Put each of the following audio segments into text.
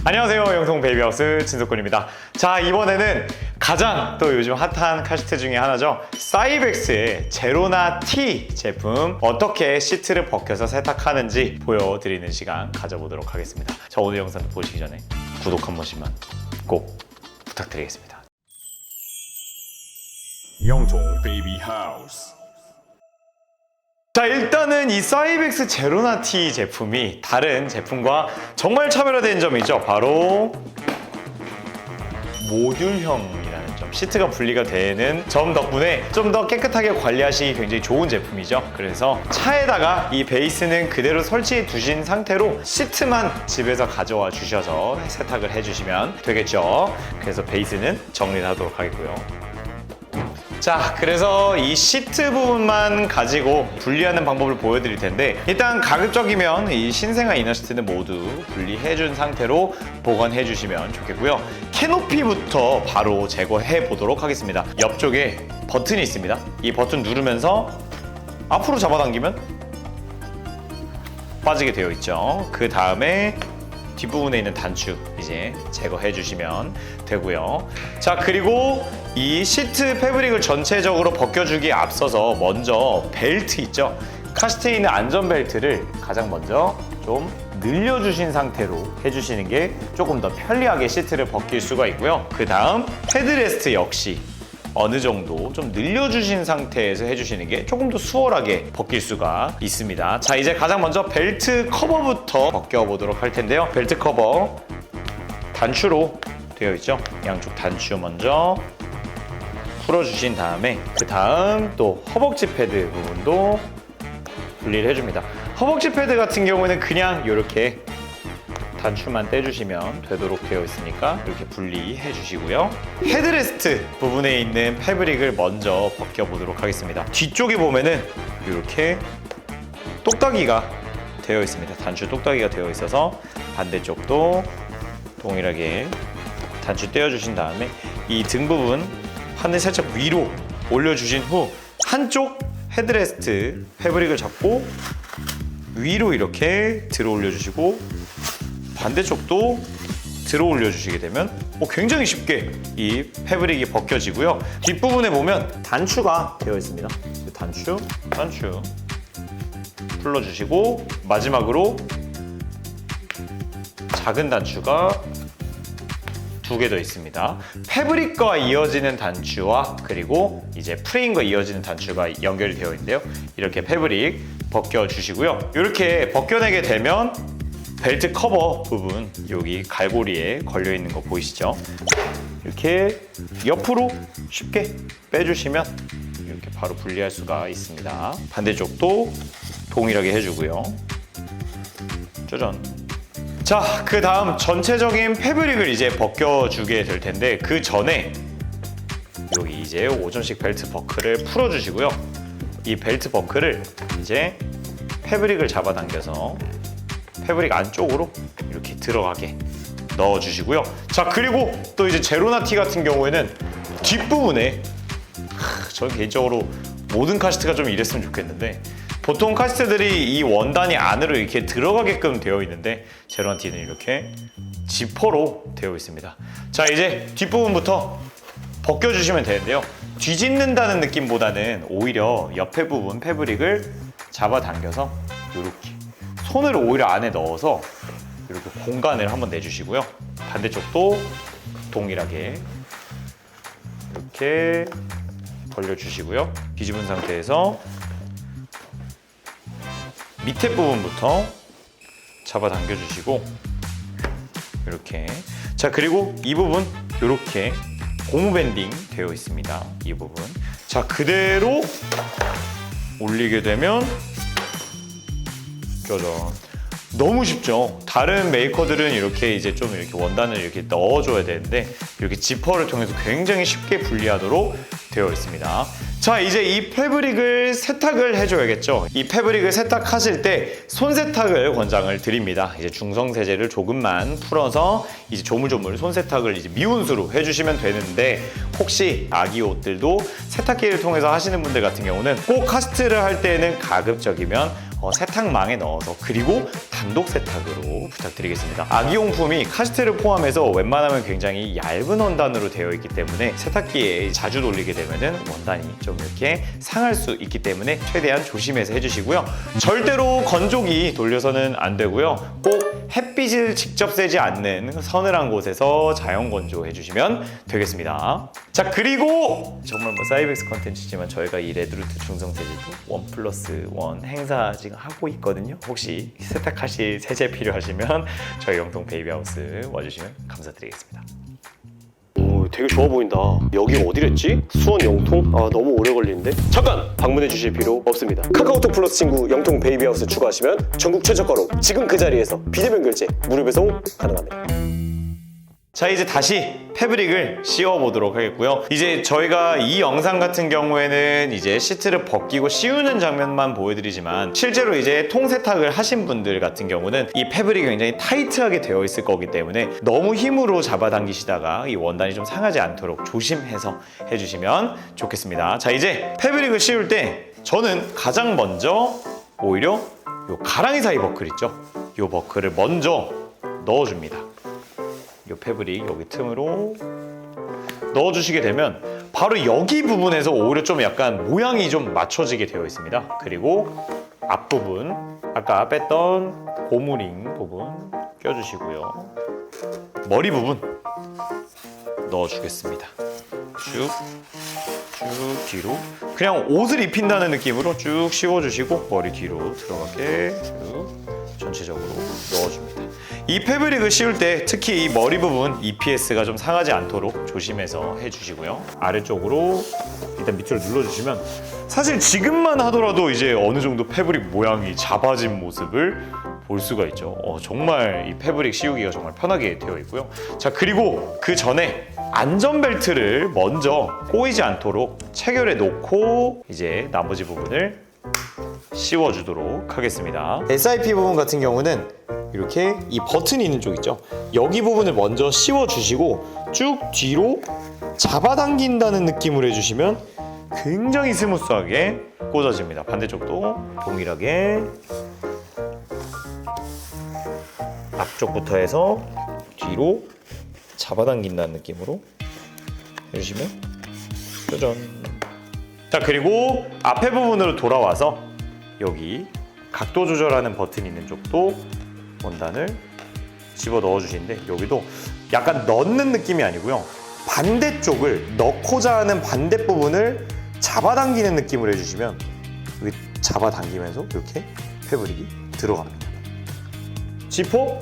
안녕하세요, 영통 베이비하우스 진석군입니다. 자, 이번에는 가장 또 요즘 핫한 카시트 중에 하나죠. 사이벡스의 제로나 T 제품 어떻게 시트를 벗겨서 세탁하는지 보여드리는 시간 가져보도록 하겠습니다. 자, 오늘 영상 보시기 전에 구독 한 번씩만 꼭 부탁드리겠습니다. 영통 베이비하우스. 자, 일단은 이 사이벡스 제로나 T 제품이 다른 제품과 정말 차별화된 점이 있죠. 바로 모듈형이라는 점, 시트가 분리가 되는 점 덕분에 좀 더 깨끗하게 관리하시기 굉장히 좋은 제품이죠. 그래서 차에다가 이 베이스는 그대로 설치해 두신 상태로 시트만 집에서 가져와 주셔서 세탁을 해주시면 되겠죠. 그래서 베이스는 정리를 하도록 하겠고요. 자, 그래서 이 시트 부분만 가지고 분리하는 방법을 보여드릴 텐데, 일단 가급적이면 이 신생아 이너 시트는 모두 분리해준 상태로 보관해 주시면 좋겠고요. 캐노피부터 바로 제거해 보도록 하겠습니다. 옆쪽에 버튼이 있습니다. 이 버튼 누르면서 앞으로 잡아당기면 빠지게 되어 있죠. 그 다음에 뒷부분에 있는 단추 이제 제거해 주시면 되고요. 자, 그리고 이 시트 패브릭을 전체적으로 벗겨주기에 앞서서 먼저 벨트 있죠? 카시트에 있는 안전벨트를 가장 먼저 좀 늘려주신 상태로 해주시는 게 조금 더 편리하게 시트를 벗길 수가 있고요. 그 다음 헤드레스트 역시 어느 정도 좀 늘려주신 상태에서 해주시는 게 조금 더 수월하게 벗길 수가 있습니다. 자, 이제 가장 먼저 벨트 커버부터 벗겨보도록 할 텐데요. 벨트 커버 단추로 되어 있죠. 양쪽 단추 먼저 풀어주신 다음에 그 다음 또 허벅지 패드 부분도 분리를 해줍니다. 허벅지 패드 같은 경우는 그냥 이렇게 단추만 떼주시면 되도록 되어 있으니까 이렇게 분리해 주시고요. 헤드레스트 부분에 있는 패브릭을 먼저 벗겨보도록 하겠습니다. 뒤쪽에 보면은 이렇게 똑딱이가 되어 있습니다. 단추 똑딱이가 되어 있어서 반대쪽도 동일하게 단추 떼어주신 다음에 이 등 부분 하늘 살짝 위로 올려주신 후 한쪽 헤드레스트 패브릭을 잡고 위로 이렇게 들어 올려주시고 반대쪽도 들어 올려주시게 되면 굉장히 쉽게 이 패브릭이 벗겨지고요. 뒷부분에 보면 단추가 되어 있습니다. 단추 풀러주시고 마지막으로 작은 단추가 2개 더 있습니다. 패브릭과 이어지는 단추와 그리고 이제 프레임과 이어지는 단추가 연결이 되어 있는데요. 이렇게 패브릭 벗겨주시고요. 이렇게 벗겨내게 되면 벨트 커버 부분 여기 갈고리에 걸려 있는 거 보이시죠? 이렇게 옆으로 쉽게 빼주시면 이렇게 바로 분리할 수가 있습니다. 반대쪽도 동일하게 해주고요. 짜잔. 자, 그 다음 전체적인 패브릭을 이제 벗겨주게 될 텐데 그 전에 여기 이제 5점씩 벨트 버클을 풀어주시고요. 이 벨트 버클을 이제 패브릭을 잡아당겨서 패브릭 안쪽으로 이렇게 들어가게 넣어주시고요. 자, 그리고 또 이제 제로나 T 같은 경우에는 뒷부분에 저는 개인적으로 모든 카시트가 좀 이랬으면 좋겠는데 보통 카시트들이 이 원단이 안으로 이렇게 들어가게끔 되어 있는데 제로나 T는 이렇게 지퍼로 되어 있습니다. 자, 이제 뒷부분부터 벗겨주시면 되는데요. 뒤집는다는 느낌보다는 오히려 옆에 부분 패브릭을 잡아당겨서 이렇게 손을 오히려 안에 넣어서 이렇게 공간을 한번 내주시고요. 반대쪽도 동일하게 이렇게 벌려주시고요. 뒤집은 상태에서 밑에 부분부터 잡아당겨주시고 이렇게. 자, 그리고 이 부분 이렇게 고무 밴딩 되어 있습니다. 이 부분. 자, 그대로 올리게 되면 짜잔. 너무 쉽죠? 다른 메이커들은 이렇게 이제 좀 이렇게 원단을 이렇게 넣어줘야 되는데 이렇게 지퍼를 통해서 굉장히 쉽게 분리하도록 되어 있습니다. 자, 이제 이 패브릭을 세탁을 해줘야겠죠. 이 패브릭을 세탁하실 때 손세탁을 권장을 드립니다. 이제 중성세제를 조금만 풀어서 이제 조물조물 손세탁을 이제 미온수로 해주시면 되는데 혹시 아기 옷들도 세탁기를 통해서 하시는 분들 같은 경우는 꼭 카시트를 할 때는 가급적이면 세탁망에 넣어서 그리고 단독 세탁으로 부탁드리겠습니다. 아기용품이 카시트를 포함해서 웬만하면 굉장히 얇은 원단으로 되어 있기 때문에 세탁기에 자주 돌리게 되면은 원단이 좀 이렇게 상할 수 있기 때문에 최대한 조심해서 해주시고요. 절대로 건조기 돌려서는 안 되고요. 꼭 햇빛을 직접 쐬지 않는 서늘한 곳에서 자연 건조해 주시면 되겠습니다. 자, 그리고 정말 사이벡스 컨텐츠지만 저희가 이 레드루트 중성세제도 1+1 행사 지금 하고 있거든요. 혹시 세탁하실 세제 필요하시면 저희 영통 베이비하우스 와주시면 감사드리겠습니다. 오, 되게 좋아 보인다. 여기 어디랬지? 수원 영통? 아, 너무 오래 걸리는데? 잠깐! 방문해 주실 필요 없습니다. 카카오톡 플러스 친구 영통 베이비하우스 추가하시면 전국 최저가로 지금 그 자리에서 비대면 결제 무료 배송 가능합니다. 자, 이제 다시 패브릭을 씌워 보도록 하겠고요. 이제 저희가 이 영상 같은 경우에는 이제 시트를 벗기고 씌우는 장면만 보여드리지만 실제로 이제 통세탁을 하신 분들 같은 경우는 이 패브릭이 굉장히 타이트하게 되어 있을 거기 때문에 너무 힘으로 잡아당기시다가 이 원단이 좀 상하지 않도록 조심해서 해주시면 좋겠습니다. 자, 이제 패브릭을 씌울 때 저는 가장 먼저 오히려 요 가랑이 사이 버클 있죠? 요 버클을 먼저 넣어줍니다. 이 패브릭 여기 틈으로 넣어주시게 되면 바로 여기 부분에서 오히려 좀 약간 모양이 좀 맞춰지게 되어 있습니다. 그리고 앞부분 아까 뺐던 고무링 부분 껴주시고요. 머리 부분 넣어주겠습니다. 쭉 뒤로 그냥 옷을 입힌다는 느낌으로 쭉 씌워주시고 머리 뒤로 들어가게 쭉 전체적으로 넣어줍니다. 이 패브릭을 씌울 때 특히 이 머리 부분 EPS가 좀 상하지 않도록 조심해서 해주시고요. 아래쪽으로 일단 밑으로 눌러주시면 사실 지금만 하더라도 이제 어느 정도 패브릭 모양이 잡아진 모습을 볼 수가 있죠. 정말 이 패브릭 씌우기가 정말 편하게 되어 있고요. 자, 그리고 그 전에 안전벨트를 먼저 꼬이지 않도록 체결해 놓고 이제 나머지 부분을 씌워주도록 하겠습니다. SIP 부분 같은 경우는 이렇게 이 버튼이 있는 쪽 있죠? 여기 부분을 먼저 씌워주시고 쭉 뒤로 잡아당긴다는 느낌으로 해주시면 굉장히 스무스하게 꽂아집니다. 반대쪽도 동일하게 앞쪽부터 해서 뒤로 잡아당긴다는 느낌으로 해주시면 짜잔. 자, 그리고 앞에 부분으로 돌아와서 여기 각도 조절하는 버튼이 있는 쪽도 원단을 집어 넣어 주시는데 여기도 약간 넣는 느낌이 아니고요. 반대쪽을 넣고자 하는 반대 부분을 잡아당기는 느낌으로 해주시면 여기 잡아당기면서 이렇게 패브릭이 들어갑니다. 지퍼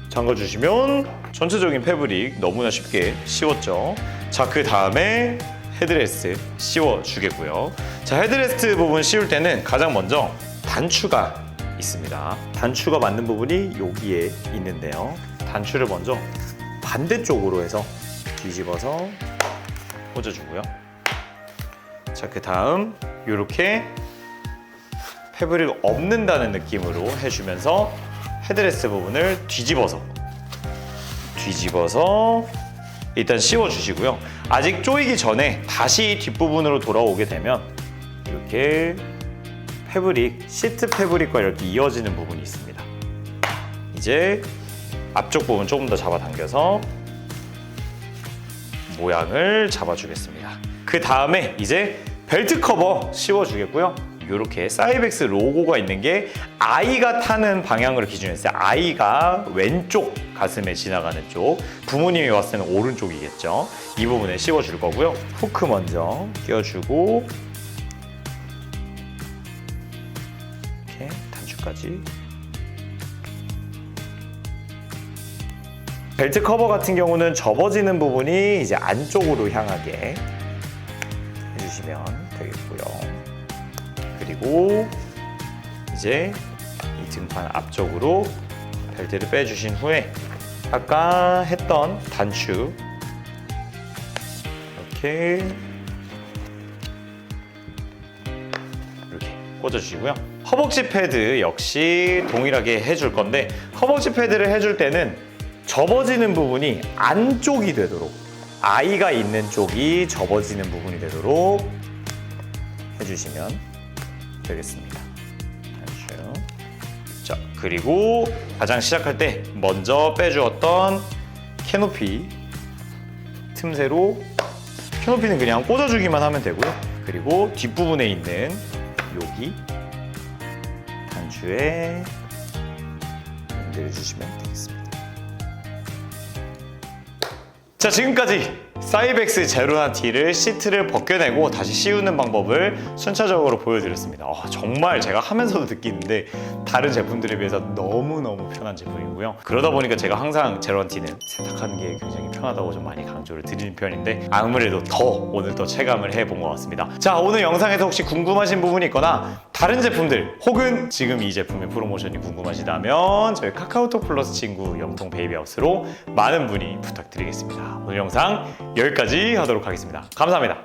잠가주시면 전체적인 패브릭 너무나 쉽게 씌웠죠. 자, 그 다음에 헤드레스트 씌워주겠고요. 자, 헤드레스트 부분 씌울 때는 가장 먼저 단추가 있습니다. 단추가 맞는 부분이 여기에 있는데요. 단추를 먼저 반대쪽으로 해서 뒤집어서 꽂아주고요. 자, 그 다음 이렇게 패브릭을 엎는다는 느낌으로 해주면서 헤드레스트 부분을 뒤집어서 일단 씌워주시고요. 아직 조이기 전에 다시 뒷부분으로 돌아오게 되면 이렇게 패브릭, 시트 패브릭과 이렇게 이어지는 부분이 있습니다. 이제 앞쪽 부분 조금 더 잡아당겨서 모양을 잡아주겠습니다. 그 다음에 이제 벨트 커버 씌워주겠고요. 이렇게 사이벡스 로고가 있는 게 아이가 타는 방향으로 기준했어요. 아이가 왼쪽 가슴에 지나가는 쪽, 부모님이 왔을 때는 오른쪽이겠죠. 이 부분에 씌워줄 거고요. 후크 먼저 끼워주고 이렇게 단추까지. 벨트 커버 같은 경우는 접어지는 부분이 이제 안쪽으로 향하게 해주시면 되겠고요. 그리고 이제 이 등판 앞쪽으로 벨트를 빼주신 후에 아까 했던 단추 이렇게 꽂아주시고요. 허벅지 패드 역시 동일하게 해줄 건데 허벅지 패드를 해줄 때는 접어지는 부분이 안쪽이 되도록, 아이가 있는 쪽이 접어지는 부분이 되도록 해주시면 되겠습니다. 그리고 가장 시작할 때 먼저 빼주었던 캐노피 틈새로 캐노피는 그냥 꽂아주기만 하면 되고요. 그리고 뒷부분에 있는 여기 단추에 내려주시면 되겠습니다. 자, 지금까지 사이벡스 제로나티를 시트를 벗겨내고 다시 씌우는 방법을 순차적으로 보여드렸습니다. 정말 제가 하면서도 느끼는데 다른 제품들에 비해서 너무너무 편한 제품이고요. 그러다 보니까 제가 항상 제로나티는 세탁하는 게 굉장히 편하다고 좀 많이 강조를 드리는 편인데 아무래도 오늘 더 체감을 해본 것 같습니다. 자, 오늘 영상에서 혹시 궁금하신 부분이 있거나 다른 제품들 혹은 지금 이 제품의 프로모션이 궁금하시다면 저희 카카오톡 플러스 친구 영통 베이비하우스로 많은 문의 부탁드리겠습니다. 오늘 영상 여기까지 하도록 하겠습니다. 감사합니다.